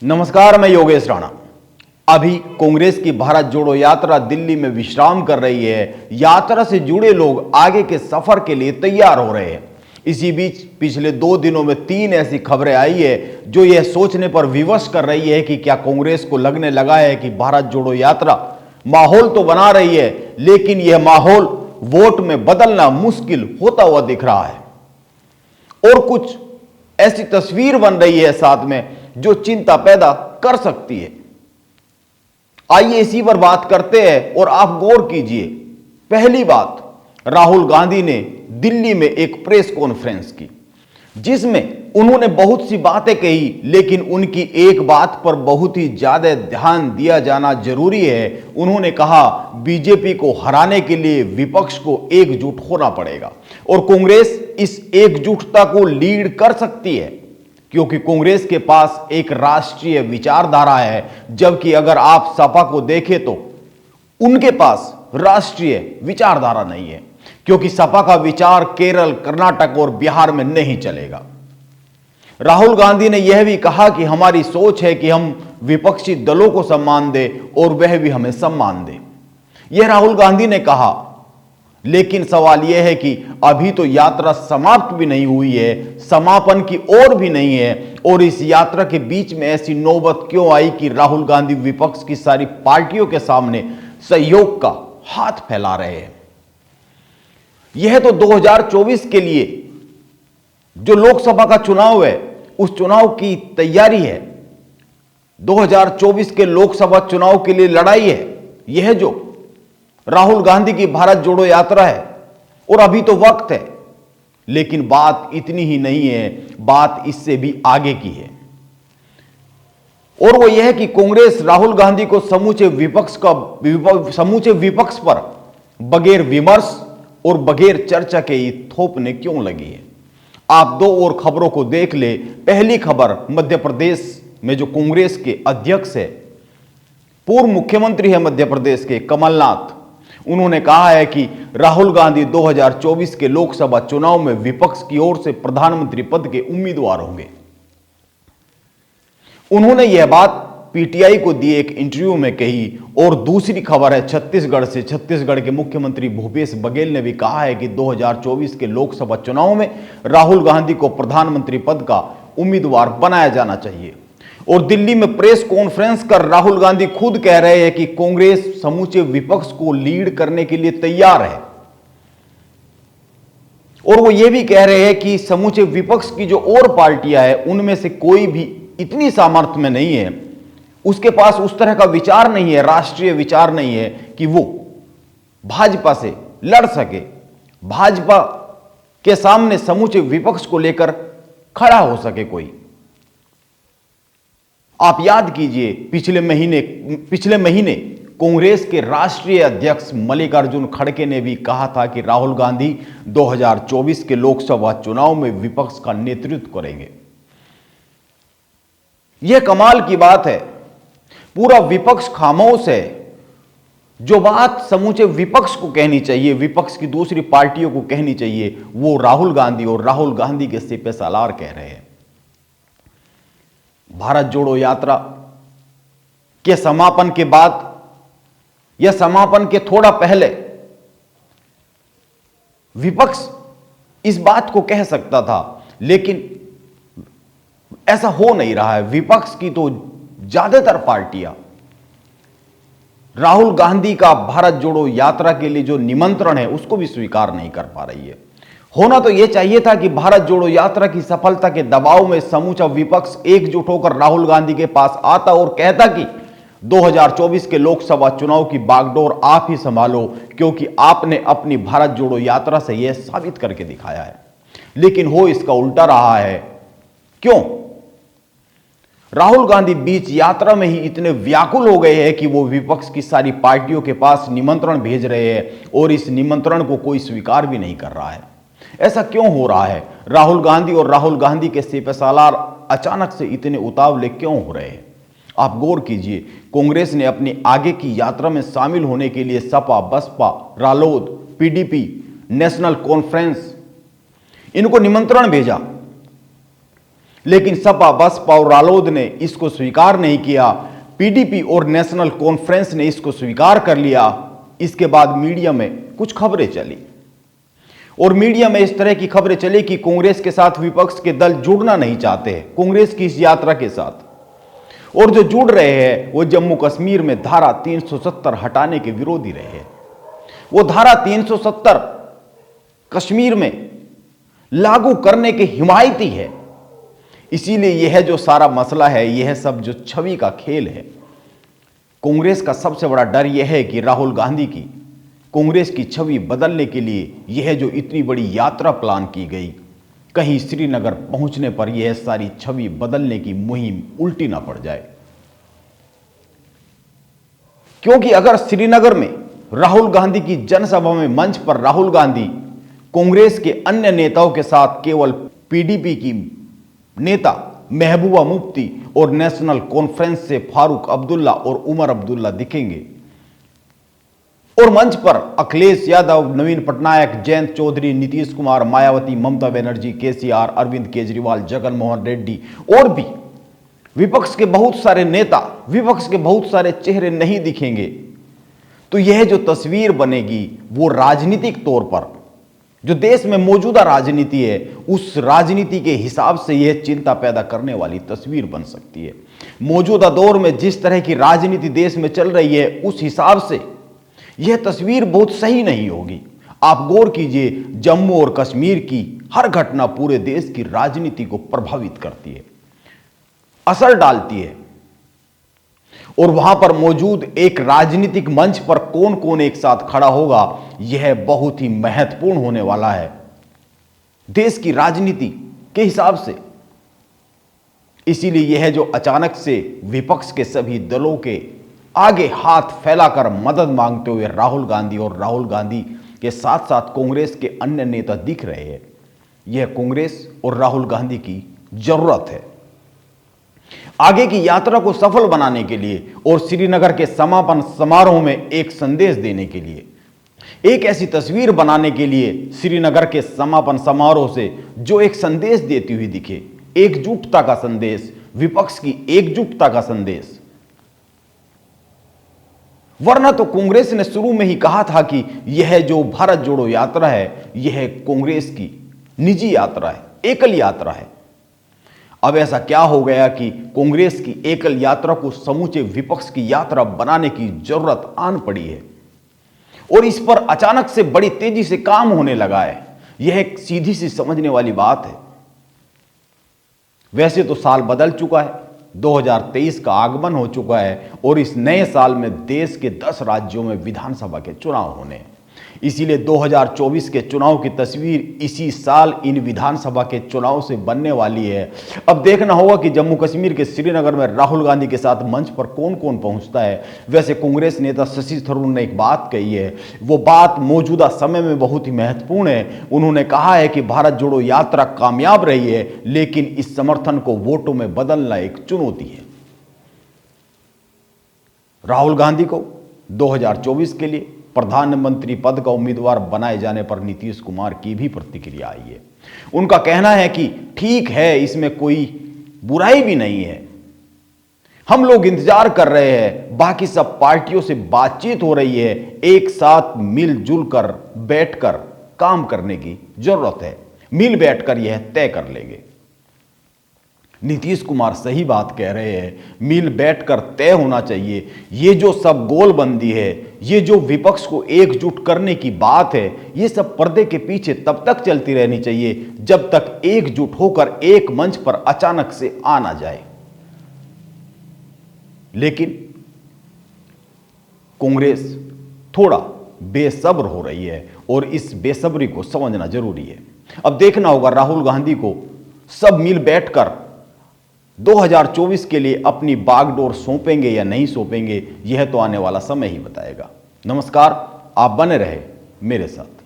नमस्कार, मैं योगेश राणा। अभी कांग्रेस की भारत जोड़ो यात्रा दिल्ली में विश्राम कर रही है। यात्रा से जुड़े लोग आगे के सफर के लिए तैयार हो रहे हैं। इसी बीच पिछले 2 दिनों में 3 ऐसी खबरें आई है जो यह सोचने पर विवश कर रही है कि क्या कांग्रेस को लगने लगा है कि भारत जोड़ो यात्रा माहौल तो बना रही है, लेकिन यह माहौल वोट में बदलना मुश्किल होता हुआ दिख रहा है। और कुछ ऐसी तस्वीर बन रही है साथ में जो चिंता पैदा कर सकती है। आइए इसी पर बात करते हैं और आप गौर कीजिए। पहली बात, राहुल गांधी ने दिल्ली में एक प्रेस कॉन्फ्रेंस की जिसमें उन्होंने बहुत सी बातें कही, लेकिन उनकी एक बात पर बहुत ही ज्यादा ध्यान दिया जाना जरूरी है। उन्होंने कहा बीजेपी को हराने के लिए विपक्ष को एकजुट होना पड़ेगा और कांग्रेस इस एकजुटता को लीड कर सकती है, क्योंकि कांग्रेस के पास एक राष्ट्रीय विचारधारा है, जबकि अगर आप सपा को देखें तो उनके पास राष्ट्रीय विचारधारा नहीं है, क्योंकि सपा का विचार केरल, कर्नाटक और बिहार में नहीं चलेगा। राहुल गांधी ने यह भी कहा कि हमारी सोच है कि हम विपक्षी दलों को सम्मान दें और वह भी हमें सम्मान दें। यह राहुल गांधी ने कहा, लेकिन सवाल यह है कि अभी तो यात्रा समाप्त भी नहीं हुई है, समापन की ओर भी नहीं है, और इस यात्रा के बीच में ऐसी नौबत क्यों आई कि राहुल गांधी विपक्ष की सारी पार्टियों के सामने सहयोग का हाथ फैला रहे हैं। यह तो 2024 के लिए जो लोकसभा का चुनाव है उस चुनाव की तैयारी है। 2024 के लोकसभा चुनाव के लिए लड़ाई है। यह जो राहुल गांधी की भारत जोड़ो यात्रा है, और अभी तो वक्त है। लेकिन बात इतनी ही नहीं है, बात इससे भी आगे की है, और वो यह है कि कांग्रेस राहुल गांधी को समूचे विपक्ष पर बगैर विमर्श और बगैर चर्चा के ही थोपने क्यों लगी है। आप 2 और खबरों को देख ले। पहली खबर, मध्य प्रदेश में जो कांग्रेस के अध्यक्ष है, पूर्व मुख्यमंत्री है मध्य प्रदेश के कमलनाथ, उन्होंने कहा है कि राहुल गांधी 2024 के लोकसभा चुनाव में विपक्ष की ओर से प्रधानमंत्री पद के उम्मीदवार होंगे। उन्होंने यह बात पीटीआई को दिए एक इंटरव्यू में कही। और दूसरी खबर है छत्तीसगढ़ से। छत्तीसगढ़ के मुख्यमंत्री भूपेश बघेल ने भी कहा है कि 2024 के लोकसभा चुनाव में राहुल गांधी को प्रधानमंत्री पद का उम्मीदवार बनाया जाना चाहिए। और दिल्ली में प्रेस कॉन्फ्रेंस कर राहुल गांधी खुद कह रहे हैं कि कांग्रेस समूचे विपक्ष को लीड करने के लिए तैयार है, और वो ये भी कह रहे हैं कि समूचे विपक्ष की जो और पार्टियां हैं उनमें से कोई भी इतनी सामर्थ्य में नहीं है, उसके पास उस तरह का विचार नहीं है, राष्ट्रीय विचार नहीं है कि वो भाजपा से लड़ सके, भाजपा के सामने समूचे विपक्ष को लेकर खड़ा हो सके कोई। आप याद कीजिए, पिछले महीने कांग्रेस के राष्ट्रीय अध्यक्ष मल्लिकार्जुन खड़गे ने भी कहा था कि राहुल गांधी 2024 के लोकसभा चुनाव में विपक्ष का नेतृत्व करेंगे। यह कमाल की बात है, पूरा विपक्ष खामोश है। जो बात समूचे विपक्ष को कहनी चाहिए, विपक्ष की दूसरी पार्टियों को कहनी चाहिए, वो राहुल गांधी और राहुल गांधी के सिपह सालार कह रहे हैं। भारत जोड़ो यात्रा के समापन के बाद या समापन के थोड़ा पहले विपक्ष इस बात को कह सकता था, लेकिन ऐसा हो नहीं रहा है। विपक्ष की तो ज्यादातर पार्टियां राहुल गांधी का भारत जोड़ो यात्रा के लिए जो निमंत्रण है उसको भी स्वीकार नहीं कर पा रही है। होना तो यह चाहिए था कि भारत जोड़ो यात्रा की सफलता के दबाव में समूचा विपक्ष एकजुट होकर राहुल गांधी के पास आता और कहता कि 2024 के लोकसभा चुनाव की बागडोर आप ही संभालो, क्योंकि आपने अपनी भारत जोड़ो यात्रा से यह साबित करके दिखाया है। लेकिन हो इसका उल्टा रहा है। क्यों? राहुल गांधी बीच यात्रा में ही इतने व्याकुल हो गए हैं कि वो विपक्ष की सारी पार्टियों के पास निमंत्रण भेज रहे हैं और इस निमंत्रण को कोई स्वीकार भी नहीं कर रहा है। ऐसा क्यों हो रहा है? राहुल गांधी और राहुल गांधी के सिपह सालार अचानक से इतने उतावले क्यों हो रहे हैं? आप गौर कीजिए। कांग्रेस ने अपनी आगे की यात्रा में शामिल होने के लिए सपा, बसपा, रालोद, पीडीपी, नेशनल कॉन्फ्रेंस, इनको निमंत्रण भेजा। लेकिन सपा, बसपा और रालोद ने इसको स्वीकार नहीं किया। पीडीपी और नेशनल कॉन्फ्रेंस ने इसको स्वीकार कर लिया। इसके बाद मीडिया में कुछ खबरें चली और मीडिया में इस तरह की खबरें चली कि कांग्रेस के साथ विपक्ष के दल जुड़ना नहीं चाहते हैं कांग्रेस की इस यात्रा के साथ, और जो जुड़ रहे हैं वो जम्मू कश्मीर में धारा 370 हटाने के विरोधी रहे हैं। वो धारा 370 कश्मीर में लागू करने के हिमायती है। इसीलिए यह जो सारा मसला है, यह सब जो छवि का खेल है, कांग्रेस का सबसे बड़ा डर यह है कि राहुल गांधी की कांग्रेस की छवि बदलने के लिए यह जो इतनी बड़ी यात्रा प्लान की गई, कहीं श्रीनगर पहुंचने पर यह सारी छवि बदलने की मुहिम उल्टी ना पड़ जाए। क्योंकि अगर श्रीनगर में राहुल गांधी की जनसभा में मंच पर राहुल गांधी कांग्रेस के अन्य नेताओं के साथ केवल पीडीपी की नेता महबूबा मुफ्ती और नेशनल कॉन्फ्रेंस से फारूक अब्दुल्ला और उमर अब्दुल्ला दिखेंगे और मंच पर अखिलेश यादव, नवीन पटनायक, जयंत चौधरी, नीतीश कुमार, मायावती, ममता बनर्जी, केसीआर, अरविंद केजरीवाल, जगन मोहन रेड्डी और भी विपक्ष के बहुत सारे नेता, विपक्ष के बहुत सारे चेहरे नहीं दिखेंगे, तो यह जो तस्वीर बनेगी वो राजनीतिक तौर पर जो देश में मौजूदा राजनीति है, उस राजनीति के हिसाब से यह चिंता पैदा करने वाली तस्वीर बन सकती है। मौजूदा दौर में जिस तरह की राजनीति देश में चल रही है, उस हिसाब से यह तस्वीर बहुत सही नहीं होगी। आप गौर कीजिए, जम्मू और कश्मीर की हर घटना पूरे देश की राजनीति को प्रभावित करती है, असर डालती है, और वहां पर मौजूद एक राजनीतिक मंच पर कौन कौन एक साथ खड़ा होगा, यह बहुत ही महत्वपूर्ण होने वाला है देश की राजनीति के हिसाब से। इसीलिए यह जो अचानक से विपक्ष के सभी दलों के आगे हाथ फैलाकर मदद मांगते हुए राहुल गांधी और राहुल गांधी के साथ साथ कांग्रेस के अन्य नेता दिख रहे हैं, यह कांग्रेस और राहुल गांधी की जरूरत है आगे की यात्रा को सफल बनाने के लिए और श्रीनगर के समापन समारोह में एक संदेश देने के लिए, एक ऐसी तस्वीर बनाने के लिए श्रीनगर के समापन समारोह से जो एक संदेश देती हुई दिखे, एकजुटता का संदेश, विपक्ष की एकजुटता का संदेश। वरना तो कांग्रेस ने शुरू में ही कहा था कि यह जो भारत जोड़ो यात्रा है, यह कांग्रेस की निजी यात्रा है, एकल यात्रा है। अब ऐसा क्या हो गया कि कांग्रेस की एकल यात्रा को समूचे विपक्ष की यात्रा बनाने की जरूरत आन पड़ी है और इस पर अचानक से बड़ी तेजी से काम होने लगा है। यह एक सीधी सी समझने वाली बात है। वैसे तो साल बदल चुका है, 2023 का आगमन हो चुका है और इस नए साल में देश के 10 राज्यों में विधानसभा के चुनाव होने हैं। इसीलिए 2024 के चुनाव की तस्वीर इसी साल इन विधानसभा के चुनाव से बनने वाली है। अब देखना होगा कि जम्मू कश्मीर के श्रीनगर में राहुल गांधी के साथ मंच पर कौन कौन पहुंचता है। वैसे कांग्रेस नेता शशि थरूर ने एक बात कही है, वो बात मौजूदा समय में बहुत ही महत्वपूर्ण है। उन्होंने कहा है कि भारत जोड़ो यात्रा कामयाब रही है, लेकिन इस समर्थन को वोटों में बदलना एक चुनौती है। राहुल गांधी को 2024 के लिए प्रधानमंत्री पद का उम्मीदवार बनाए जाने पर नीतीश कुमार की भी प्रतिक्रिया आई है। उनका कहना है कि ठीक है, इसमें कोई बुराई भी नहीं है, हम लोग इंतजार कर रहे हैं, बाकी सब पार्टियों से बातचीत हो रही है, एक साथ मिलजुल कर बैठकर काम करने की जरूरत है, मिल बैठकर यह तय कर लेंगे। नीतीश कुमार सही बात कह रहे हैं, मिल बैठकर तय होना चाहिए। ये जो सब गोलबंदी है, ये जो विपक्ष को एकजुट करने की बात है, ये सब पर्दे के पीछे तब तक चलती रहनी चाहिए जब तक एकजुट होकर एक मंच पर अचानक से आ ना जाए। लेकिन कांग्रेस थोड़ा बेसब्र हो रही है और इस बेसब्री को समझना जरूरी है। अब देखना होगा राहुल गांधी को सब मिल बैठकर 2024 के लिए अपनी बागडोर सौंपेंगे या नहीं सौंपेंगे, यह तो आने वाला समय ही बताएगा। नमस्कार, आप बने रहे मेरे साथ।